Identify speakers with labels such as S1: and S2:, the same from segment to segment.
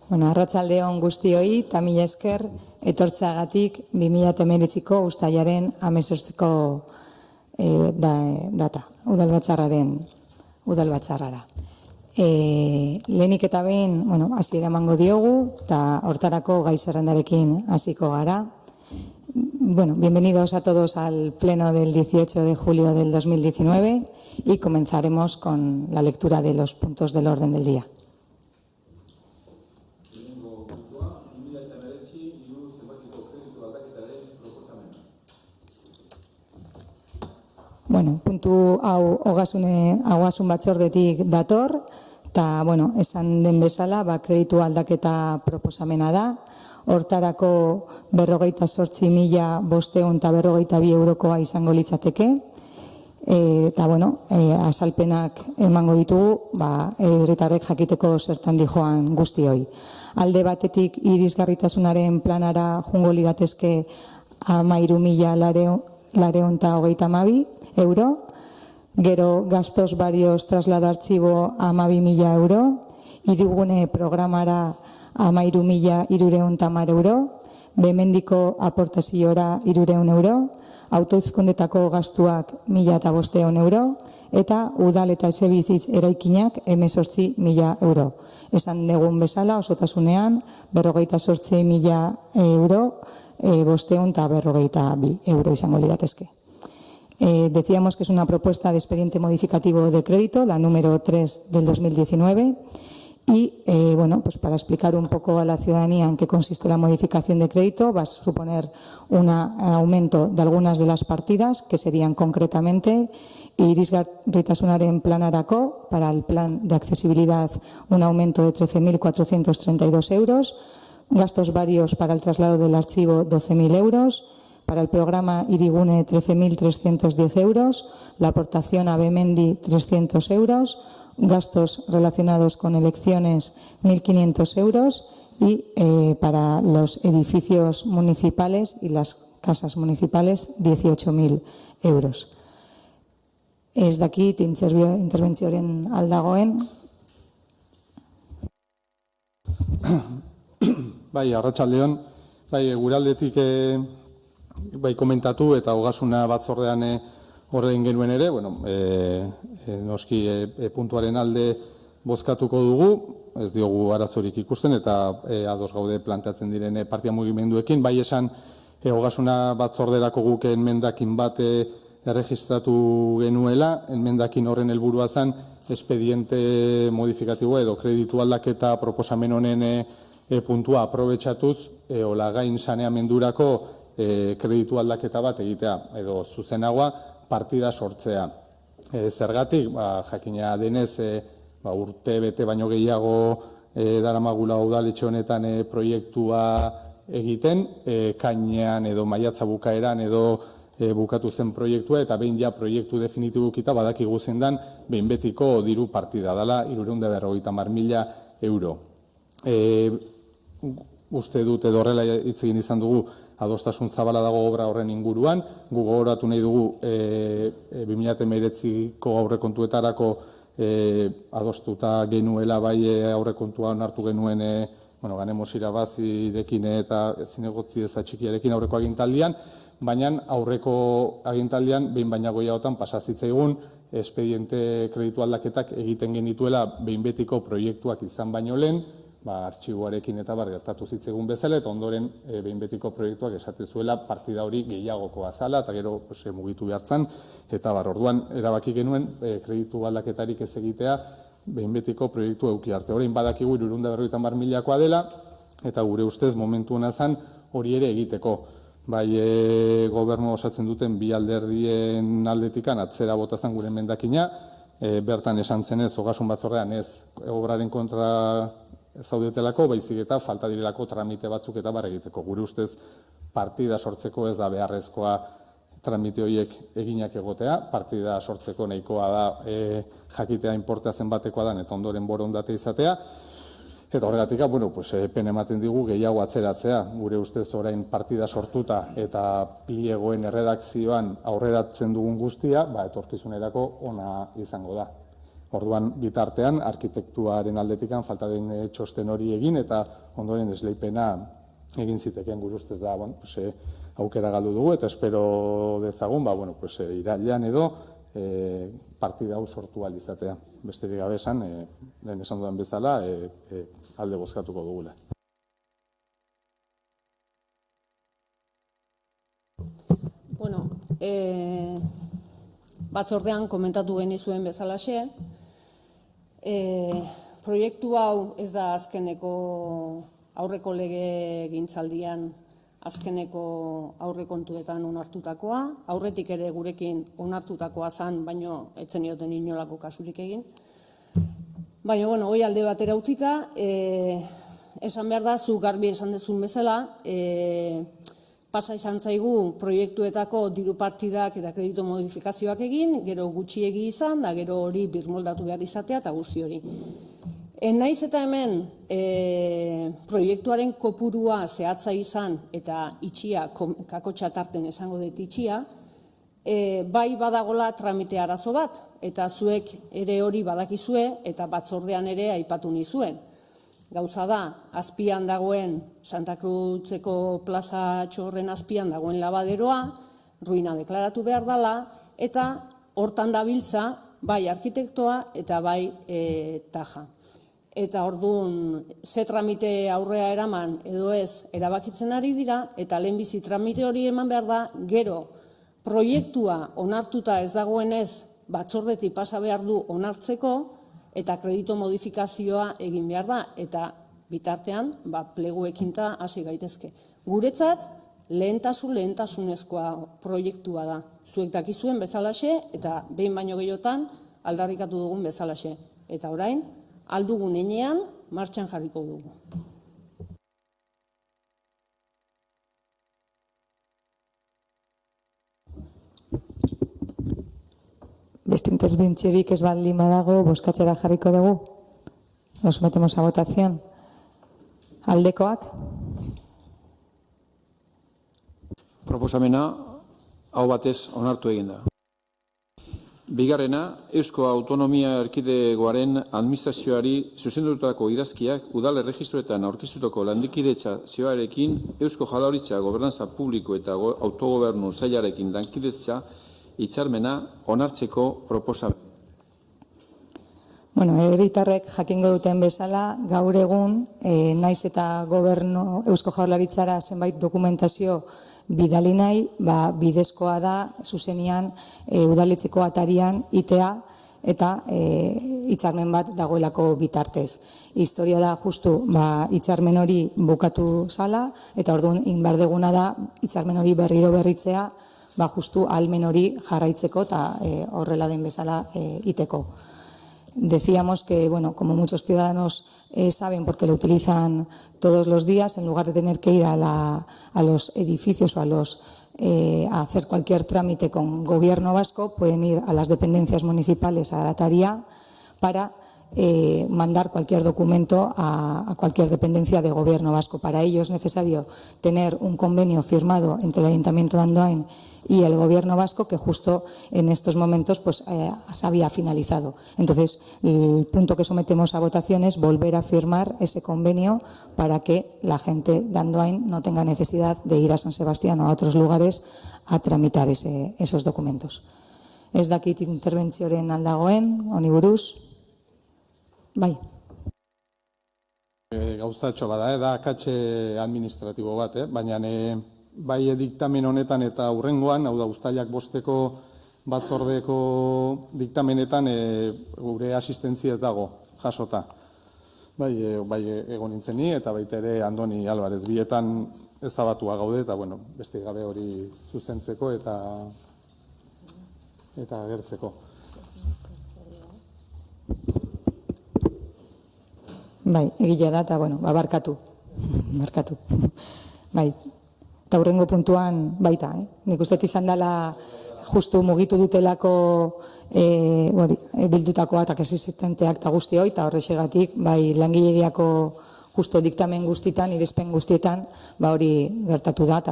S1: Arratsaldeon guztioi, eta mila esker etortzeagatik 2019ko uztailaren 18ko data, udalbatzarrara. Lehenik eta behin, hasiera emango diogu, eta hortarako gai zerrendarekin hasiko gara. Bienvenidos a todos al pleno del 18 de julio del 2019 y comenzaremos con la lectura de los puntos del orden del día. Puntu hau ogasun batzordetik dator, eta esan den bezala, kreditu aldaketa proposamena da. Hortarako 48.542 eurokoa izango litzateke. Eta, asalpenak emango ditugu, herritarrek jakiteko zertan dijoan guztioi. Alde batetik irisgarritasunaren planara jungo liratezke 13.432 euro, gero gastos varios traslado archivo 12.000 euro, hirigune programara 13.310 euro, bemendiko aportaziora 300 euro, autoizkundetako gastuak 1.500 euro, eta udal eta etxebizitz eraikinak 18.000 euro. Esan dugun bezala, osotasunean, 48.000 euro, 542 euro izango liratezke. Decíamos que es una propuesta de expediente modificativo de crédito, la número 3 del 2019, y para explicar un poco a la ciudadanía en qué consiste la modificación de crédito, va a suponer un aumento de algunas de las partidas, que serían concretamente irisgarritasunaren planarako, para el plan de accesibilidad un aumento de 13.432 euros, gastos varios para el traslado del archivo 12.000 euros, para el programa Irigune 13.310 euros, la aportación a Bemendi 300 euros, gastos relacionados con elecciones 1.500 euros y para los edificios municipales y las casas municipales 18.000 euros. Ez dakit interbentzioaren aldagoen.
S2: Arratsaldeon, gure aldetik komentatu eta ogasuna batzordean horrein genuen ere, noski puntuaren alde bozkatuko dugu, ez diogu arazorik ikusten eta ados gaude planteatzen diren partia mugimenduekin. Bai esan ogasuna batzorderako guk enmendakin bat erregistratu genuela, enmendakin horren helburua zen expediente modifikatiboa edo kreditu aldaketa proposamen honen puntua aprobetxatuz olagain saneamendurako kreditu aldaketa bat egitea, edo zuzenagoa partida sortzea. Zergatik, jakina denez, urte bete baino gehiago daramagula udaletxe honetan proiektua egiten, kainean edo maiatza bukaeran edo bukatu zen proiektua, eta behin ja proiektu definitibukita badakigu zendan behin betiko diru partida dela 350.000 euro. Uste dut edo horrela hitz egin izan dugu, adostasun zabala dago obra horren inguruan. Gu gogoratu nahi dugu 2019ko aurrekontuetarako adostuta genuela bai aurrekontua onartu genuen ganemos irabazirekin eta zinegotzi ezatxikiarekin aurreko agintaldian, baina aurreko agintaldian behin baina goiagotan pasazitzaigun expediente kreditu aldaketak egiten genituela behin betiko proiektuak izan baino lehen, artxiboarekin eta gertatu zitzegun bezala, eta ondoren behin betiko proiektuak esatezuela partida hori gehiagokoa zala, eta gero mugitu behartzen, eta orduan erabaki genuen kreditu aldaketarik ez egitea behin betiko proiektu euki arte. Horrein badakigu 350.000koa dela, eta gure ustez momentu hona zen hori ere egiteko. Bai gobernu osatzen duten bi alderdien aldetikan atzera botazan gure emendakina, bertan esan zenez ogasun batzordean ez obraren kontra zaudetelako, baizik eta falta direlako tramite batzuk eta egiteko. Gure ustez partida sortzeko ez da beharrezkoa tramite horiek eginak egotea, partida sortzeko nahikoa da jakitea inportea zenbatekoa da eta ondoren borondate izatea, eta horregatik, pen ematen digu gehiago atzeratzea. Gure ustez orain partida sortuta eta pliegoen erredakzioan aurreratzen dugun guztia, etorkizunerako ona izango da. Orduan, bitartean, arkitektuaren aldetikan falta den txosten hori egin eta ondoren esleipena egin zitekeen gure ustez da, aukera galdu dugu eta espero dezagun, irailean edo partida hau sortu ahal izatea. Besterik gabe esan, lehen esan dudan bezala, alde bozkatuko dugula.
S3: Batzordean komentatu genizuen bezalaxe, proiektu hau ez da azkeneko aurreko lege gintzaldian azkeneko aurrekontuetan onartutakoa, aurretik ere gurekin onartutakoa zan, baino etzen ioten inolako kasurik egin. Baina, hoi alde batera utzita, esan behar da, zu garbi esan dezun bezala, pasa izan zaigu proiektuetako diru partidak eta kredito modifikazioak egin, gero gutxiegi izan, da gero hori birmoldatu behar izatea eta guzti hori. Naiz eta hemen proiektuaren kopurua zehatza izan eta itxia, kakotxa tarten esango dut itxia, bai badagola tramite arazo bat, eta zuek ere hori badakizue eta batzordean ere aipatu nizuen. Gauza da, azpian dagoen, Santa Cruzeko plaza txorren azpian dagoen labaderoa, ruina deklaratu behar dela, eta hortan dabiltza bai arkitektoa eta bai taja. Eta orduan, ze tramite aurrea eraman edo ez erabakitzen ari dira, eta lehenbizi tramite hori eman behar da, gero proiektua onartuta ez dagoenez batzordetik pasa behar du onartzeko, eta kredito modifikazioa egin behar da, eta bitartean pleguekinta hasi gaitezke. Guretzat, lehentasunezkoa proiektua da. Zuek dakizuen bezalaxe, eta behin baino gehiotan aldarrikatu dugun bezalaxe. Eta orain, aldugun enean, martxan jarriko dugu.
S1: Beste interbentziorik ez baldin badago, bozkatzera jarriko dugu. Nos metemos a votación. Aldekoak?
S4: Proposamena hau batez onartu egin da. Bigarrena, Eusko Autonomia Erkidegoaren administrazioari zuzendutako idazkiak udal erregistroetan aurkeztutako landikidetza zioarekin Eusko Jaurlaritza Gobernantza Publiko eta Autogobernu Sailarekin lankidetza hitzarmena onartzeko proposamena.
S1: Herritarrek jakingo duten bezala, gaur egun, naiz eta Eusko Jaurlaritzara zenbait dokumentazio bidali nahi, bidezkoa da zuzenian udaletxeko atarian itea eta hitzarmen bat dagoelako bitartez. Historia da justu hitzarmen hori bukatu zala eta orduan inbar deguna da hitzarmen hori berriro berritzea justu ahalmen hori jarraitzeko eta horrela den bezala iteko. Decíamos que, como muchos ciudadanos saben porque lo utilizan todos los días, en lugar de tener que ir a los edificios o a hacer cualquier trámite con gobierno vasco, pueden ir a las dependencias municipales, a la Ataría, para mandar cualquier documento a cualquier dependencia de gobierno vasco. Para ello es necesario tener un convenio firmado entre el Ayuntamiento de Andoain y el Gobierno vasco que justo en estos momentos se había finalizado. Entonces, el punto que sometemos a votación es volver a firmar ese convenio para que la gente de Andoain no tenga necesidad de ir a San Sebastián o a otros lugares a tramitar esos documentos. Ez dakit interbentzioren aldagoen, honi buruz. Bai.
S2: Gauzatxo bada, da akatxe administratibo bat, baina bai diktamen honetan eta hurrengoan, hau da uztailak 5 batzordeko diktamenetan gure asistentzia ez dago jasota. Bai egon nintzen ni eta baita ere Andoni Alvarez bietan ezabatua gaude eta beste gabe hori zuzentzeko eta agertzeko.
S1: Bai, egila da eta barkatu. Bai. Eta hurrengo puntuan baita, nik uste izan dela justu mugitu dutelako bildutakoa eta existenteak eta guzti hori, eta horrexegatik langileriako justu diktamen guztietan, irizpen guztietan, hori gertatu da, eta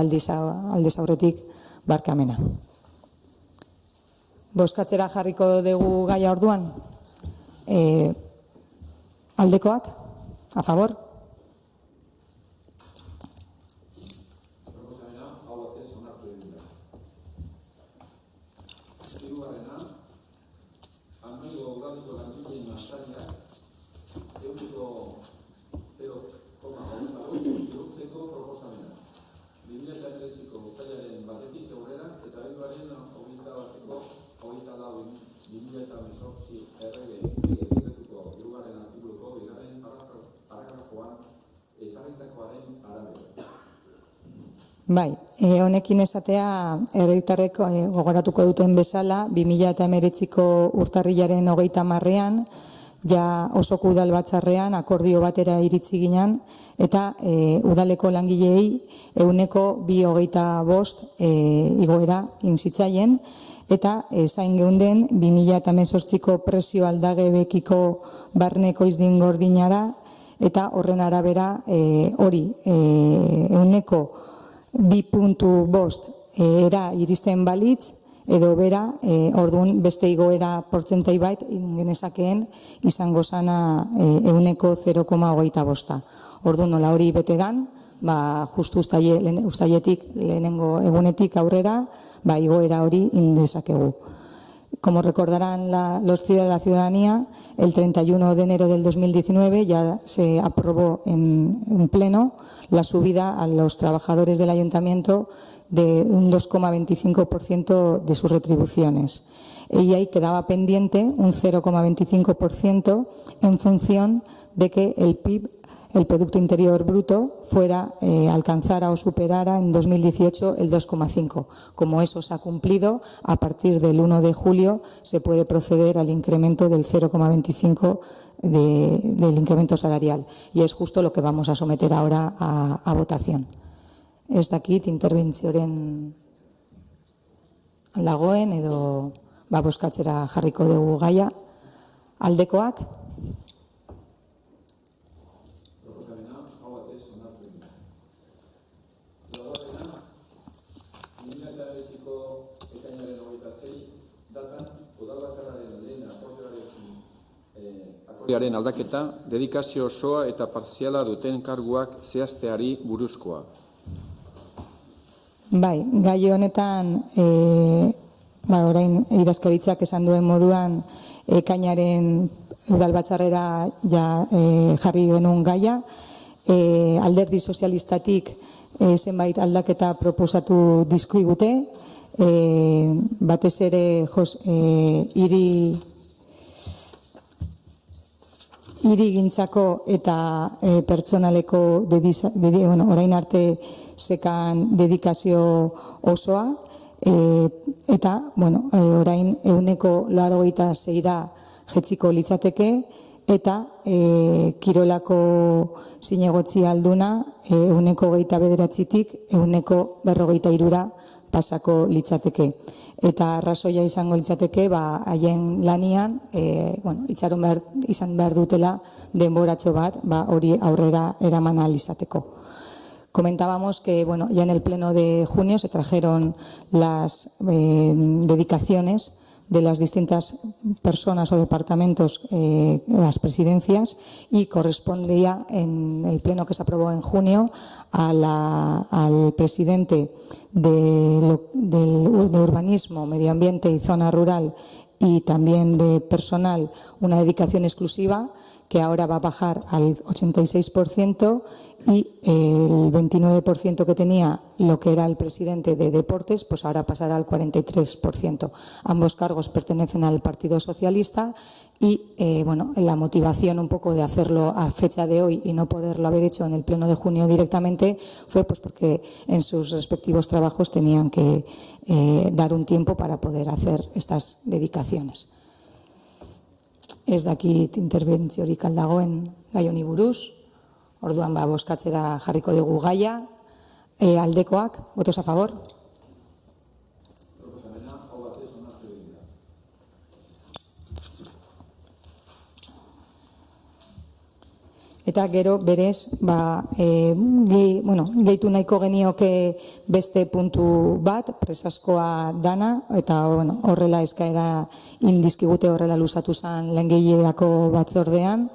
S1: aldez aurretik barkamena. Bozkatzera jarriko dugu gaia orduan. Aldekoak? A favor? Bai, honekin esatea, herritarrek gogoratuko duten bezala, 2019ko urtarrilaren 30ean, ja osoko udal batzarrean akordio batera iritsi ginen, eta udaleko langileei 2,25% igoera inzitzaien, eta zain geunden 2018ko presio aldagebekiko barneko izdin gordinara, eta horren arabera hori 2,5% era iristen balitz, edo bera, orduan beste igoera portzentai bait genezakeen izango zana 0,25%. Orduan nola hori bete dan, justu uztailetik lehenengo egunetik aurrera, igoera hori indezakegu. Como recordarán los de la ciudadanía, el 31 de enero del 2019 ya se aprobó en un pleno la subida a los trabajadores del ayuntamiento de un 2,25% de sus retribuciones. Y ahí quedaba pendiente un 0,25% en función de que el PIB, el Producto Interior Bruto, alcanzara o superara en 2018 el 2,5%. Como eso se ha cumplido, a partir del 1 de julio se puede proceder al incremento del 0,25% del incremento salarial. Y es justo lo que vamos a someter ahora a votación. Ez dakit interbentzioren dagoen edo bozkatzera jarriko dugu gaia. Aldekoak?
S4: Akordioaren aldaketa, dedikazio osoa eta partziala duten karguak zehazteari buruzkoa.
S1: Bai, gai honetan, orain idazkaritzak esan duen moduan, ekainaren udalbatzarrera jarri genuen gaia. Alderdi sozialistatik zenbait aldaketa proposatu dizkigute, batez ere hirigintzako eta pertsonaleko orain arte sekan dedikazio osoa, eta orain 86%ra jetziko litzateke, eta kirolako zinegotzi alduna 29%tik 153%ra pasako litzateke. Eta arrazoia izango litzateke, haien lanian, itxaron izan behar dutela denboratxo bat, hori aurrera eraman ahal izateko. Comentábamos que ya en el pleno de junio se trajeron las dedicaciones de las distintas personas o departamentos, las presidencias, y correspondía en el pleno que se aprobó en junio al presidente de urbanismo, medio ambiente y zona rural, y también de personal, una dedicación exclusiva que ahora va a bajar al 86%, y el 29% que tenía lo que era el presidente de deportes, pues ahora pasará al 43%. Ambos cargos pertenecen al Partido Socialista, y la motivación un poco de hacerlo a fecha de hoy y no poderlo haber hecho en el pleno de junio directamente fue porque en sus respectivos trabajos tenían que dar un tiempo para poder hacer estas dedicaciones. Ez dakit interbentziorik aldagoen gai honi buruz, orduan bozkatzera jarriko dugu gaia. Aldekoak, votos a favor? Eta gero berez, gehitu nahiko genioke beste puntu bat, presazkoa dana, eta horrela eskaera indizkigute horrela luzatu zen langileako batzordean,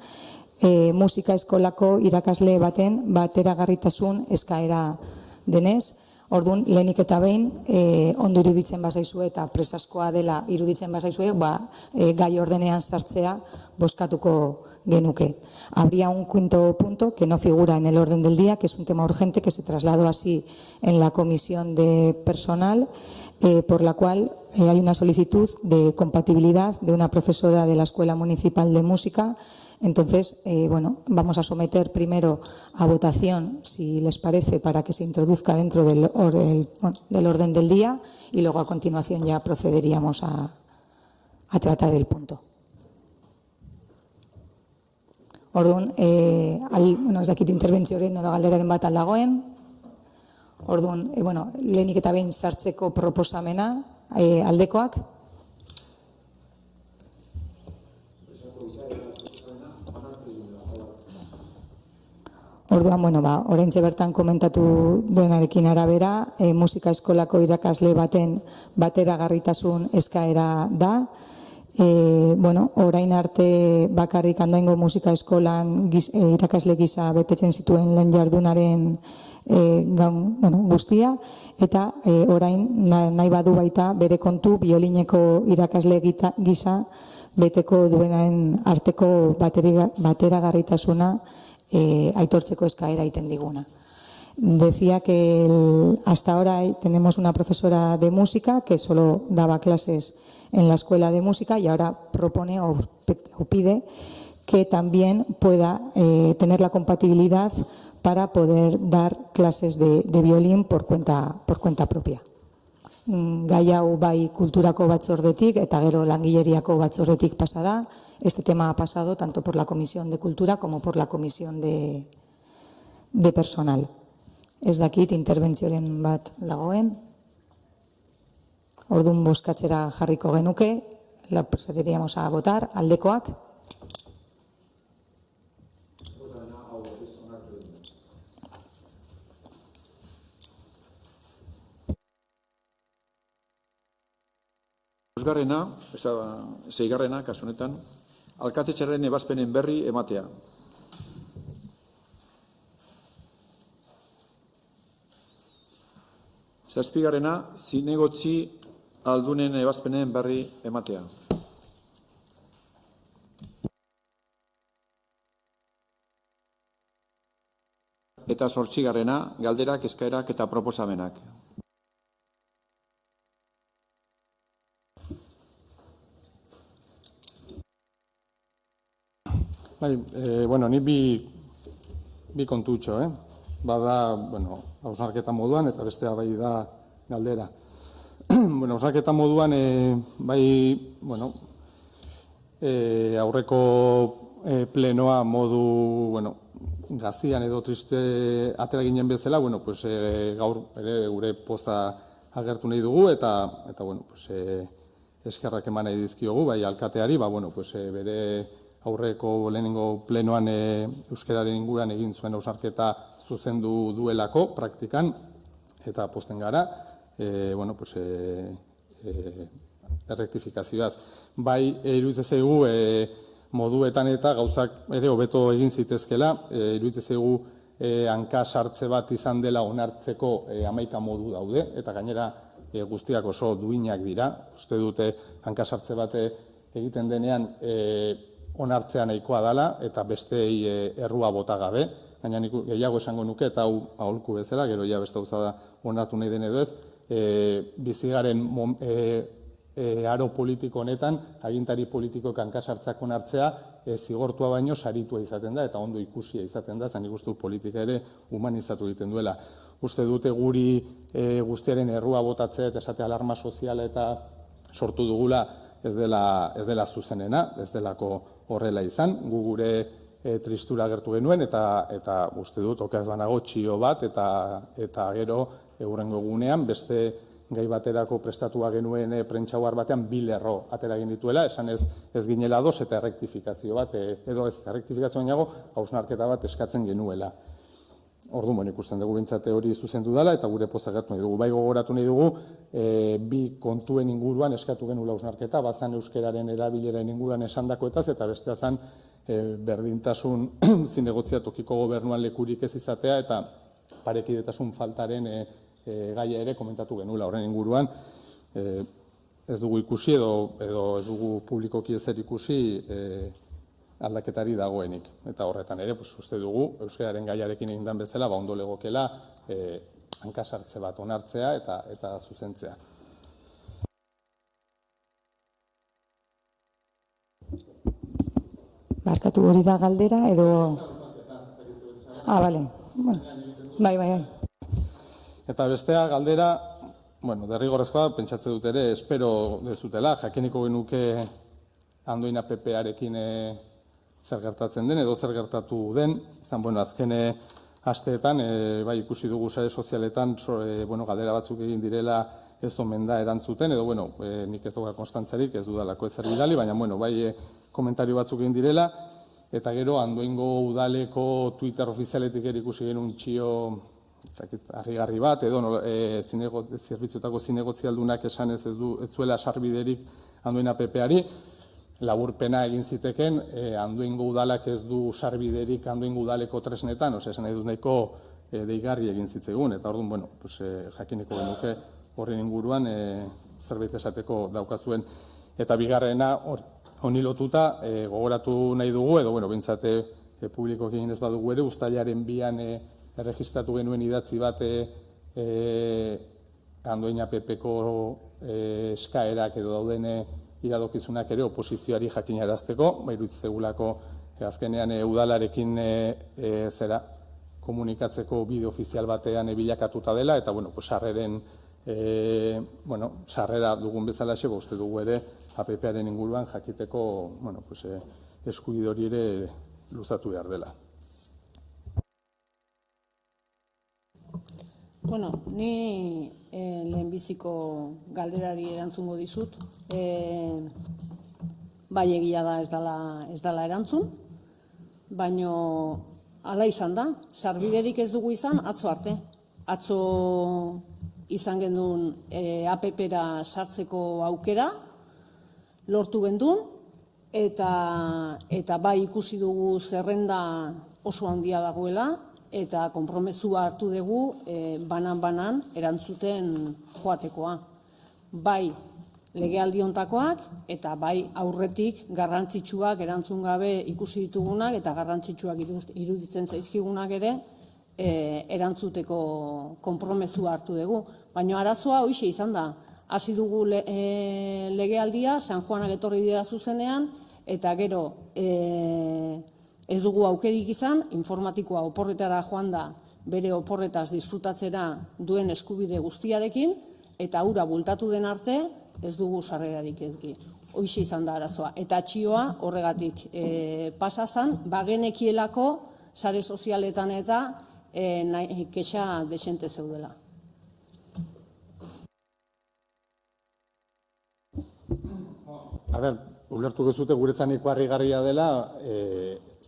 S1: musika eskolako irakasle baten bateragarritasun eskaera denez. Orduan, lehenik eta behin, ondo iruditzen bazaizue eta presazkoa dela iruditzen bazaizue, gai ordenean sartzea bozkatuko genuke. Habría un quinto punto que no figura en el orden del día, que es un tema urgente que se trasladó así en la comisión de personal, por la cual hay una solicitud de compatibilidad de una profesora de la Escuela Municipal de Música. Entonces, vamos a someter primero a votación, si les parece, para que se introduzca dentro del orden del día y luego a continuación ya procederíamos a tratar el punto. Orduan, ez dakit interbentzio horien edo galderaren bat aldagoen. Orduan, lehenik eta behin sartzeko proposamena, aldekoak. Orduan, oraintxe bertan komentatu duenarekin arabera, musika eskolako irakasle baten bateragarritasun eskaera da. Orain arte bakarrik Andoaingo musika eskolan irakasle gisa betetzen zituen lehen jardunaren guztia, eta orain nahi badu baita bere kontu biolineko irakasle gisa beteko duenaren arteko bateragarritasuna aitortzeko eskaera egiten diguna. Decía que hasta ahora tenemos una profesora de música que solo daba clases en la escuela de música y ahora propone o pide que también pueda tener la compatibilidad para poder dar clases de violín por cuenta propia. Gai hau bai kulturako batzordetik eta gero langileriako batzordetik pasa da. Este tema ha pasado tanto por la Comisión de Cultura como por la Comisión de Personal. Ez dakit interbentzioren bat dagoen. Orduan bozkatzera jarriko genuke, procederíamos a votar, aldekoak.
S4: Seigarrena, kasu honetan, alkatetxearen ebazpenen berri ematea. Zazpigarrena, zinegotzi aldunen ebazpenen berri ematea. Eta 8. galderak, eskaerak eta proposamenak.
S2: Ni bi kontutxo, bada, hausnarketa moduan, eta bestea bai da galdera. Hausnarketa moduan, aurreko plenoa modu, gazian edo triste atera ginen bezala, gaur ere gure poza agertu nahi dugu, eta eskerrak eman nahi dizkiogu, bai alkateari, bere aurreko lehenengo plenoan euskararen inguruan egin zuen hausnarketa zuzendu duelako praktikan, eta pozten gara, errektifikazioaz. Bai, iruditzen zaigu moduetan eta gauzak ere hobeto egin zitezkela, iruditzen zaigu hanka sartze bat izan dela onartzeko 11 modu daude, eta gainera guztiak oso duinak dira. Uste dute hanka sartze bat egiten denean onartzea nahikoa dela eta bestei errua bota gabe. Gaina gehiago esango nuke eta hau aholku bezala, gero ja beste gauza da onartu nahi den edo ez, bizigaren aro politiko honetan, agintari politikoek hankasartzak onartzea zigortua baino saritua izaten da eta ondo ikusia izaten da, zanik uste politika ere humanizatu egiten duela. Uste dute guri guztiaren errua botatzea eta esate alarma soziala eta sortu dugula ez dela zuzenena, ez delako horrela izan. Gu gure tristura agertu genuen eta uste dut okeraz banago txio bat eta gero hurrengo egunean beste gai baterako prestatua genuen prentsaoar batean 2 lerro atera egin dituela, esan ez ginela ados eta errektifikazio bat, edo ez errektifikazio bainago, hausnarketa bat eskatzen genuela. Orduan, ikusten dugu bintzate hori zuzendu dela eta gure poza gertu nahi dugu. Bai gogoratu nahi dugu, 2 kontuen inguruan eskatu genula hausnarketa, bazan euskeraren erabilera inguruan esandakoetaz eta bestea zan berdintasun zinegotzia tokiko gobernuan lekurik ez izatea eta parekidetasun faltaren gaia ere komentatu genula horren inguruan. Ez dugu ikusi edo ez dugu publikoki ezer ikusi aldaketari dagoenik. Eta horretan ere, uste dugu, euskararen gaiarekin egin den bezala, ondo legokela hankasartze bat onartzea eta zuzentzea.
S1: Barkatu hori da galdera edo... Bale. Bai.
S2: Eta bestea galdera, derrigorrezkoa pentsatze dut ere, espero dezutela, jakiniko genuke Andoin APP-arekin zer gertatzen den edo zer gertatu den, azken asteetan, bai ikusi dugu sare sozialetan, galdera batzuk egin direla ez omen da erantzuten, edo nik ez dugu konstantzarik, ez dudalako ezer bidali, baina bai komentario batzuk egin direla, eta gero Andoingo udaleko Twitter ofizialetik ikusi genuen txio harrigarri bat, edo zerbitzuetako zinegotzialdunak esan ez zuela sarbiderik Andoin APP-ari, laburpena egin ziteken, Andoingo udalak ez du sarbiderik Andoingo udaleko tresnetan, esan nahi dut nahiko deigarri egin zitzegun, eta orduan, jakiniko genuke horren inguruan zerbait esateko daukazuen. Eta bigarrena, honi lotuta, gogoratu nahi dugu, edo, bintzate publikoak egin ez badugu ere, uztailaren 2an erregistratu genuen idatzi bat Andoin APP-ko eskaerak edo dauden iradokizunak ere oposizioari jakinarazteko, iruditzen zegulako azkenean udalarekin komunikatzeko bide ofizial batean bilakatuta dela, eta sarrera dugun bezala uste dugu ere APP-aren inguruan jakiteko eskubide hori ere luzatu behar dela.
S3: Ni lehenbiziko galderari erantzungo dizut. Bai egia da ez dela erantzun, baina hala izan da. Sarbiderik ez dugu izan atzo arte. Atzo izan gendun APP-ra sartzeko aukera, lortu gendun, eta bai ikusi dugu zerrenda oso handia dagoela, eta konpromezua hartu dugu banan-banan erantzuten joatekoa. Bai legealdi hontakoak eta bai aurretik garrantzitsuak erantzun gabe ikusi ditugunak eta garrantzitsuak iruditzen zaizkigunak ere erantzuteko konpromezua hartu dugu. Baina arazoa hoxe izan da. Hasi dugu legealdia, San Juanak etorri dira zuzenean, eta gero ez dugu aukerik izan, informatikoa oporretara joan da bere oporretaz disfrutatzera duen eskubide guztiarekin, eta hura bultatu den arte ez dugu sarrerarik eduki. Hoxe izan da arazoa. Eta txioa horregatik pasazan, bagenekielako sare sozialetan eta kexa desente zeudela.
S2: Ulertu gezute guretzaniko harrigarria dela,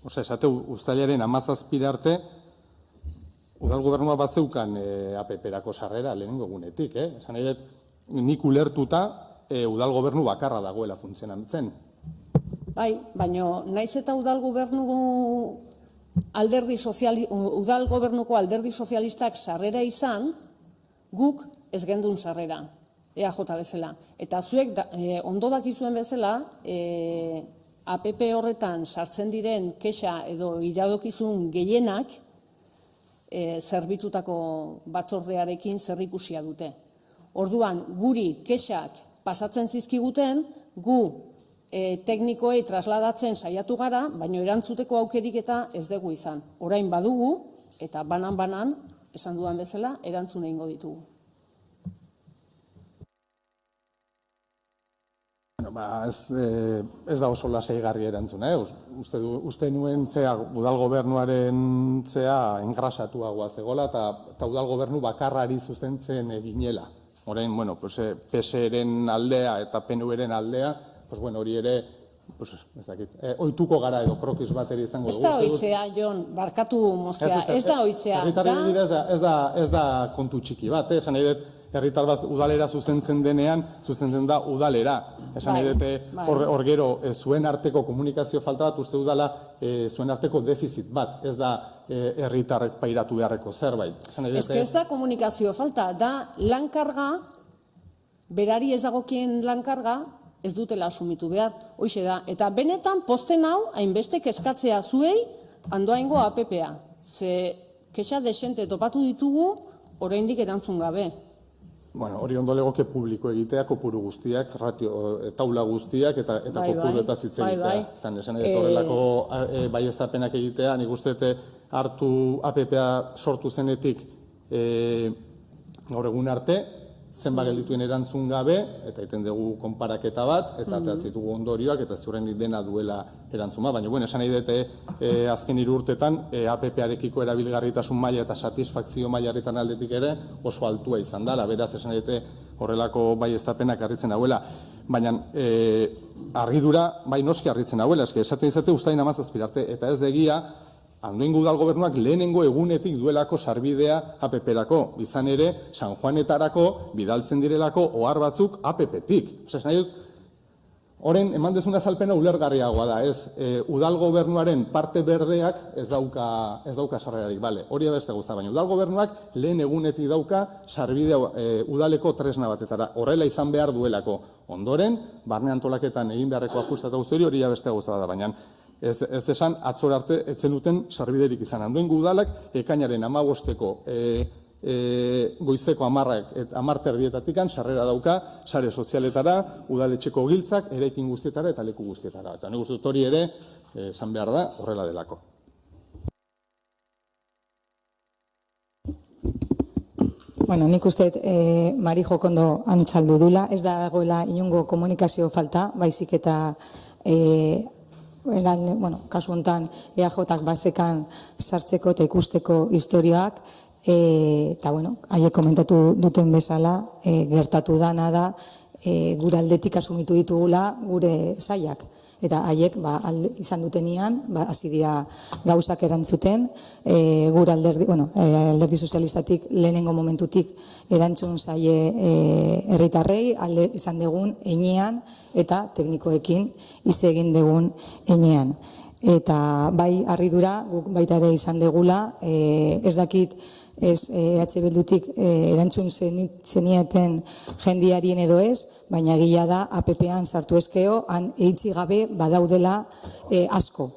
S2: esate uztailaren 17 arte, udal gobernua bat zeukan APP-erako sarrera lehenengo egunetik. Esan nahi dut, nik ulertuta udal gobernu bakarra dagoela funtzionatzen.
S3: Bai, baina naiz eta udal gobernuko alderdi sozialistak sarrera izan, guk ez gendun sarrera, EAJ bezala. Eta zuek ondo dakizuen bezala, APP horretan sartzen diren kexa edo iradokizun gehienak zerbitzutako batzordearekin zerrikusia dute. Orduan, guri kexak pasatzen zizkiguten, gu teknikoei trasladatzen saiatu gara, baina erantzuteko aukerik eta ez dugu izan. Orain badugu, eta banan-banan, esan dudan bezala, erantzun egingo ditugu.
S2: Ez da oso lasaigarri erantzuna. Uste nuen udal gobernuaren engrasatuagoa zegoela eta udal gobernu bakarrari zuzentzen ginela. Orain, bueno, PSeren aldea eta PNVren aldea, hori ere, ez dakit, ohituko gara edo krokis bat ere izango dugu.
S3: Ez da ohitzea, Jon, barkatu moztea, ez da ohitzea.
S2: Herritarren dira ez da kontu txiki bat, esan nahi dut, herritar bat udalera zuzentzen denean, zuzentzen da udalera. Esan nahi dute hor gero zuen arteko komunikazio falta bat, uste dudala zuen arteko defizit bat, ez da herritarrek pairatu beharreko zerbait.
S3: Ez da komunikazio falta, da lankarga, berari ez dagokien lankarga, ez dutela asumitu behar, hoxe da. Eta benetan posten hau, hainbeste kezkatzea zuei, andoaingo APP-a. Ze kexa desente topatu ditugu, oraindik erantzun gabe.
S2: Hori ondo legoke publiko egitea, kopuru guztiak, taula guztiak eta kopuru eta zitze egitea. Esan edo horrelako baieztapenak egitea, nik uste hartu APP-a sortu zenetik gaur egun arte, zenba geldituen erantzun gabe, eta egiten dugu konparaketa bat, eta atzitugu ondorioak, eta ziurren dena duela erantzuma. Baina, esan nahi dute azken 3 urtetan, APP-arekiko erabilgarritasun maila eta satisfakzio mailaretan aldetik ere oso altua izan dela. Beraz, esan nahi dute horrelako baieztapenak harritzen hauela. Baina, argidura, noski harritzen hauela, esaten izate uztain 17 arte, eta ez degia, Andoaingo udal gobernuak lehenengo egunetik duelako sarbidea APP-erako. Izan ere, San Juanetarako bidaltzen direlako ohar batzuk APP-tik. Esan nahi dut, horren eman dezuna azalpena ulergarriagoa da. Udal gobernuaren parte berdeak ez dauka sarrerarik. Hori beste gauza, baina udal gobernuak lehen egunetik dauka sarbidea udaleko tresna batetara. Horrela izan behar duelako. Ondoren, barne antolaketan egin beharreko ajustatu guzti hori beste gauza da, baina ez esan atzor arte etzen duten sarbiderik izan. Andoaingo udalak ekainaren 15-eko goizeko 10:30 sarrera dauka sare sozialetara, udaletxeko giltzak, eraikin guztietara eta leku guztietara. Eta nik uste dut hori ere esan behar da horrela delako.
S1: Nik uste Mari Jokondo antzaldu dula, ez dagoela inongo komunikazio falta, baizik eta kasu honetan EAJak basekan sartzeko eta ikusteko historioak, eta haiek komentatu duten bezala, gertatu dana da, gure aldetik asumitu ditugula gure sailak. Eta haiek izan dutenian, hasi dira gauzak erantzuten, gure alderdi sozialistatik lehenengo momentutik erantzun zaie herritarrei, izan dugun heinean eta teknikoekin hitz egin dugun heinean. Eta bai harridura, guk baita ere izan dugula, ez dakit EH Bildutik erantzun zenieten jendiarien edo ez, baina egia da APP-an sartu ezkeo, han eitzi gabe badaudela asko,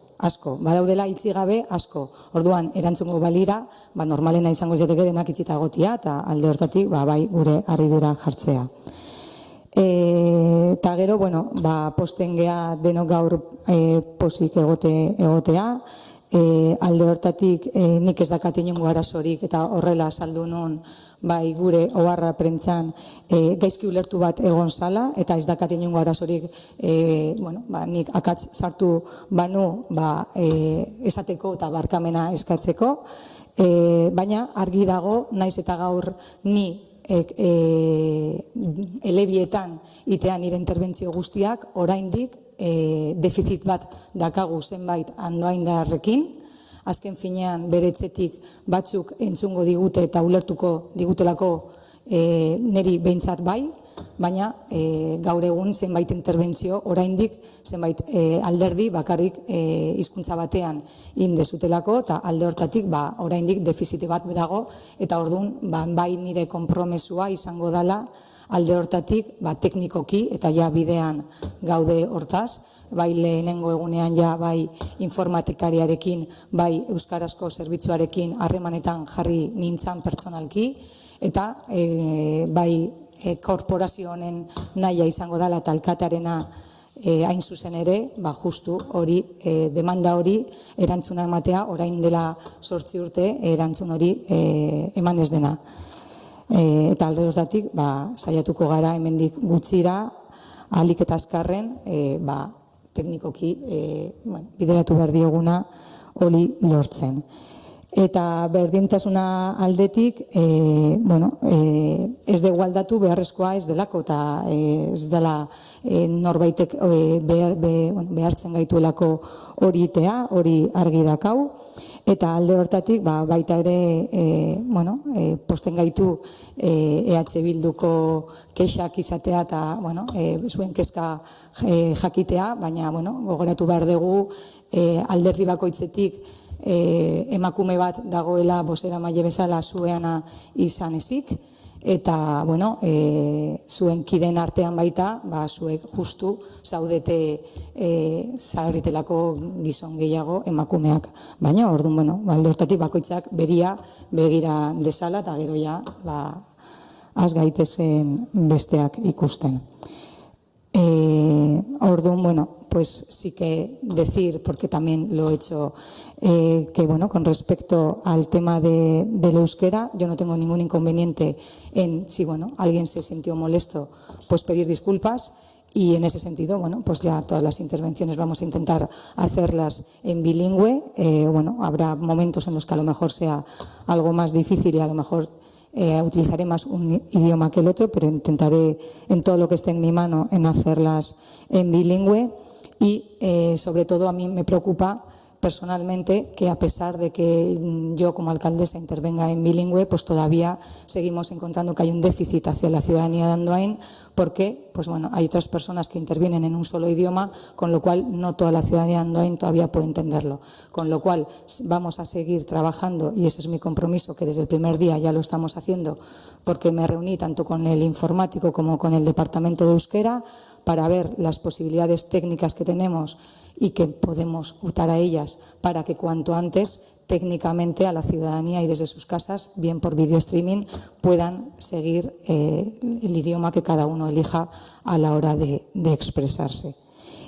S1: badaudela itzi gabe asko. Orduan, erantzungo balira, normalena izango izateke denak itzita egotia, eta alde hortatik bai gure harridura jartzea. Eta gero, posten geha denok gaur posik egotea, alde hortatik nik ez dakat inongo arazorik eta horrela saldu nun bai gure oharra prentzan gaizki ulertu bat egon zala eta ez dakat inongo arazorik nik akats sartu banu esateko eta barkamena eskatzeko, baina argi dago naiz eta gaur ni elebietan itean nire interbentzio guztiak oraindik defizit bat dakagu zenbait andoaindarrekin, azken finean beretzetik batzuk entzungo digute eta ulertuko digutelako niri behintzat bai, baina gaur egun zenbait interbentzio oraindik zenbait alderdi bakarrik hizkuntza batean indezutelako eta alde hortatik oraindik defizite bat dago eta orduan bai nire konpromesua izango dela alde hortatik teknikoki eta ja bidean gaude hortaz, bai lehenengo egunean ja bai informatikariarekin, bai euskarazko zerbitzuarekin harremanetan jarri nintzan pertsonalki eta bai korporazio honen nahia izango dela eta alkatearena hain zuzen ere, justu hori, demanda hori erantzuna ematea, orain dela 8 urte erantzun hori eman ez dena. Eta alde horretatik saiatuko gara hemendik gutxira ahalik eta azkarren teknikoki bideratu behar dioguna hori lortzen. Eta berdintasuna aldetik, ez dugu aldatu beharrezkoa ez delako, eta ez dela norbaitek behartzen gaituelako hori itea, hori argi dakau. Eta alde hortatik, baita ere, posten gaitu EH Bilduko kexak izatea eta zuen kezka jakitea, baina gogoratu behar dugu alderdi bakoitzetik emakume bat dagoela bozeramaile bezala zuena izan ezik, eta zuen kideen artean baita, zuek justu zaudete zauritelako gizon gehiago emakumeak. Baina, orduan, alde hortatik bakoitzak begia begira dezala, eta gero ja, az gaitezen besteak ikusten. Orduan, pues sí que decir, porque también lo he hecho, que con respecto al tema del euskera, yo no tengo ningún inconveniente en, si alguien se sintió molesto, pues pedir disculpas, y en ese sentido, pues ya todas las intervenciones vamos a intentar hacerlas en bilingüe. Habrá momentos en los que a lo mejor sea algo más difícil y a lo mejor utilizaré más un idioma que el otro, pero intentaré en todo lo que esté en mi mano en hacerlas en bilingüe. Y sobre todo a mí me preocupa personalmente que a pesar de que yo como alcaldesa intervenga en bilingüe, pues todavía seguimos encontrando que hay un déficit hacia la ciudadanía de Andoain, porque hay otras personas que intervienen en un solo idioma, con lo cual no toda la ciudadanía de Andoain todavía puede entenderlo. Con lo cual vamos a seguir trabajando, y ese es mi compromiso, que desde el primer día ya lo estamos haciendo, porque me reuní tanto con el informático como con el departamento de euskera para ver las posibilidades técnicas que tenemos y que podemos optar a ellas para que cuanto antes técnicamente a la ciudadanía y desde sus casas, bien por video streaming, puedan seguir el idioma que cada uno elija a la hora de expresarse.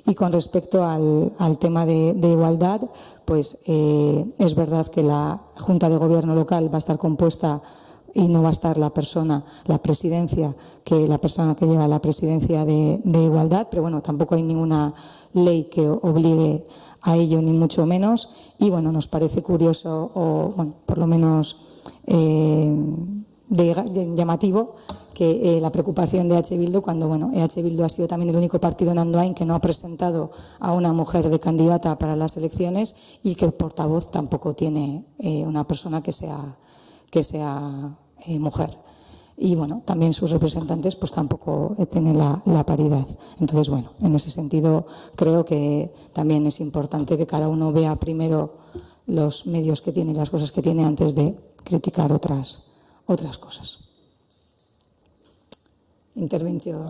S1: Y con respecto al tema de igualdad, pues es verdad que la Junta de Gobierno local va a estar compuesta y no va a estar la persona que lleva la presidencia de igualdad, pero tampoco hay ninguna ley que obligue a ello, ni mucho menos. Y nos parece curioso, o por lo menos llamativo, que la preocupación de EH Bildu, cuando EH Bildu ha sido también el único partido en Andoain que no ha presentado a una mujer de candidata para las elecciones, y que el portavoz tampoco tiene una persona que sea mujer. Y también sus representantes pues tampoco tienen la paridad. Entonces, en ese sentido creo que también es importante que cada uno vea primero los medios que tiene y las cosas que tiene antes de criticar otras cosas. Interventzio.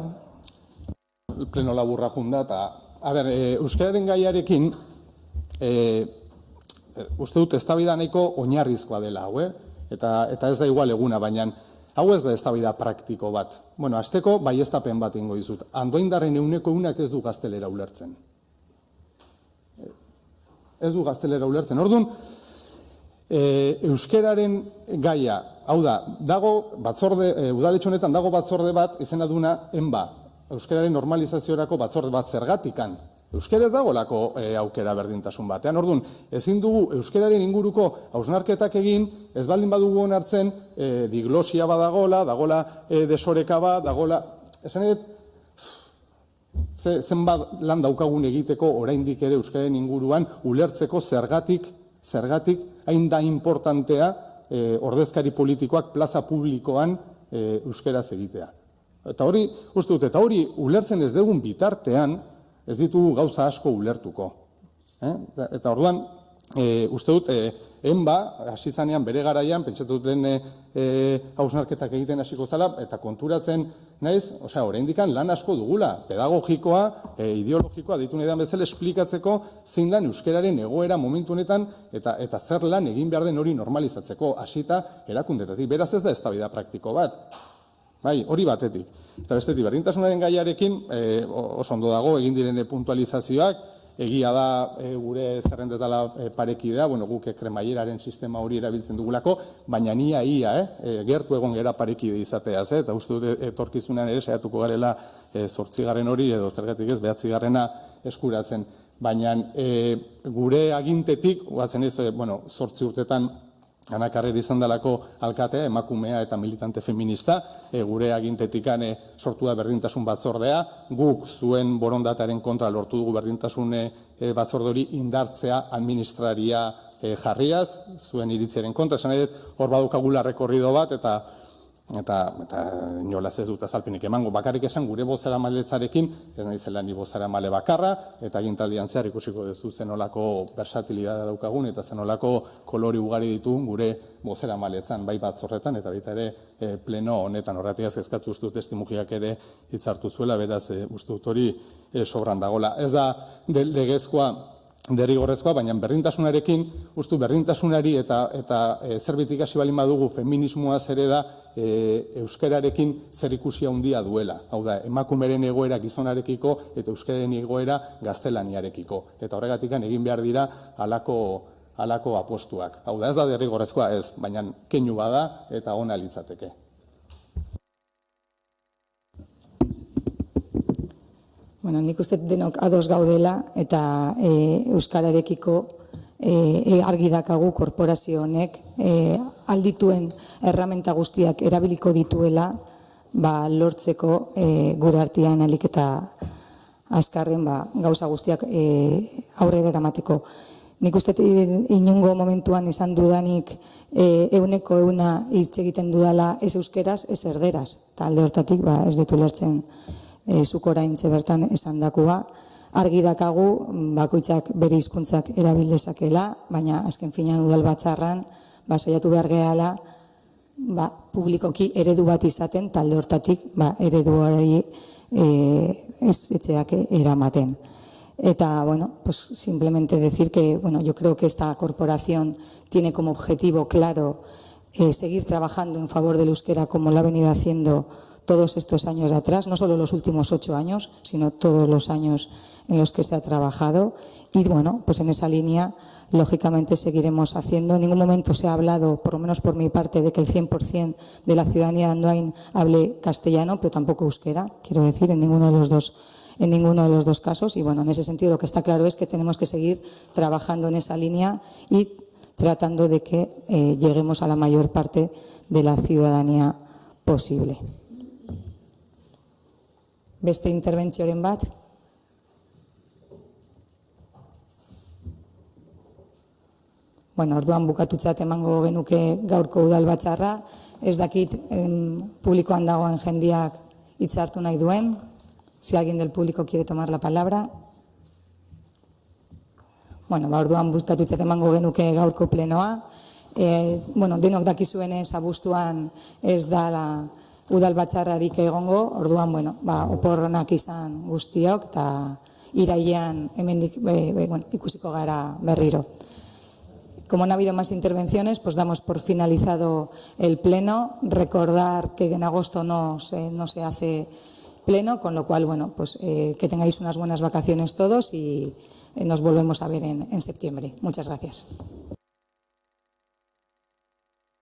S2: Pleno laburra junda, eta, euskararen gaiarekin, uste dut eztabaida nahiko oinarrizkoa dela, eta ez da igual eguna, baina hau ez da eztabaida praktiko bat. Hasteko baieztapen bat egingo dizut. Andoaindarren 100% ez du gaztelera ulertzen. Ez du gaztelera ulertzen. Orduan, euskararen gaia, hau da, dago batzorde, udaletxe honetan dago batzorde bat, izena duna ENBA, euskararen normalizaziorako batzorde bat. Zergatikan. Euskara ez dagolako aukera berdintasun batean. Orduan, ezin dugu euskararen inguruko hausnarketak egin, ez baldin badugu onartzen diglosia badagola, dagola desoreka bat, dagola... Esan edo, zenbat lan daukagun egiteko oraindik ere euskararen inguruan ulertzeko zergatik hain da importantea ordezkari politikoak plaza publikoan euskaraz egitea. Eta hori, uste dut, eta hori ulertzen ez dugun bitartean, ez ditugu gauza asko ulertuko. Eta orduan, uste dut, ENBA, hasi zanean bere garaian, pentsatu duten hausnarketak egiten hasiko zala, eta konturatzen naiz, oraindikan lan asko dugula, pedagogikoa, ideologikoa, deitu nahi den bezala, esplikatzeko zein den euskararen egoera momentu honetan, eta zer lan egin behar den hori normalizatzeko, hasita erakundetatik. Beraz ez da eztabaida praktiko bat. Hori batetik. Eta bestetik, berdintasunaren gaiarekin oso ondo dago, egin direne puntualizazioak, egia da gure zerrendez dela parekidea, guk kremaieraren sistema hori erabiltzen dugulako, baina ia, gertu egon gera parekide izateaz, eta uste dut etorkizunean ere saiatuko garela 8. hori, edo zergatik ez, 9. eskuratzen. Baina gure agintetik, guatzen ez, 8 urtetan Ana Carrera izan dalako alkatea, emakumea eta militante feminista, gure agintetikan sortu da berdintasun batzordea, guk zuen borondataren kontra lortu dugu berdintasun batzorde hori indartzea administraria jarriaz, zuen iritziaren kontra, esan nahi dut hor badukagula rekorrido bat, eta inolaz ez dut azalpenik emango. Bakarrik esan gure bozeramaletzarekin, ez naizela ni bozeramale bakarra, eta agintaldian zehar ikusiko duzu zenolako versatilitatea daukagun, eta zenolako kolori ugari ditugun gure bozeramaletzan, bai batzorretan, eta baita ere pleno honetan. Horregatik eskatu uste dut Estimugiak ere hitzartu zuela, beraz uste dut hori sobran dagola. Ez da legezkoa, derrigorrezkoa, baina berdintasunarekin, uste berdintasunari eta zerbitik hasi balin badugu feminismoaz ere da euskararekin zer ikusia handia duela. Hau da, emakumeren egoera gizonarekiko eta euskararen egoera gaztelaniarekiko. Eta horregatik egin behar dira halako apostuak. Hau da, ez da derrigorrezkoa ez, baina keinu bada eta ona litzateke.
S1: Bueno, nik uste denok ados gaudela eta euskararekiko argi dakagu korporazio honek aldituen erramenta guztiak erabiliko dituela lortzeko gure artean ahalik eta azkarren gauza guztiak aurrera eramateko. Nik uste inongo momentuan esan dudanik 100% hitz egiten dudala ez euskeraz, ez erderaz. Eta alde hortatik ez dut ulertzen zuk oraintxe bertan esan dakua. Argi dakagu, bakoitzak bere hizkuntzak erabil dezakela, baina azken finean udalbatzarran saiatu behar gehala publikoki eredu bat izaten, talde hortatik eredu hori etxeak eramaten. Eta, bueno, pues simplemente decir que, bueno, yo creo que esta corporación tiene como objetivo claro seguir trabajando en favor del euskera como lo ha venido haciendo todos estos años atrás, no solo los últimos 8 años, sino todos los años en los que se ha trabajado. Y bueno, pues en esa línea, lógicamente, seguiremos haciendo. En ningún momento se ha hablado, por lo menos por mi parte, de que el 100% de la ciudadanía de Andoain hable castellano, pero tampoco euskera, quiero decir, en ninguno de los dos casos. Y bueno, en ese sentido lo que está claro es que tenemos que seguir trabajando en esa línea y tratando de que lleguemos a la mayor parte de la ciudadanía posible. Beste interbentzioren bat? Bueno, orduan bukatutzat emango genuke gaurko udalbatzarra. Ez dakit publikoan dagoen jendeak hitza hartu nahi duen. Si alguien del público quiere tomar la palabra. Bueno, orduan bukatutzat emango genuke gaurko plenoa. Bueno, denok dakizuenez abuztuan ez da udalbatzarrarik egongo, orduan, bueno, oporronak izan guztiok, eta irailean hemendik ikusiko gara berriro. Como no ha habido más intervenciones, pues damos por finalizado el pleno. Recordar que en agosto no se hace pleno, con lo cual, bueno, pues que tengáis unas buenas vacaciones todos y nos volvemos a ver en septiembre. Muchas gracias.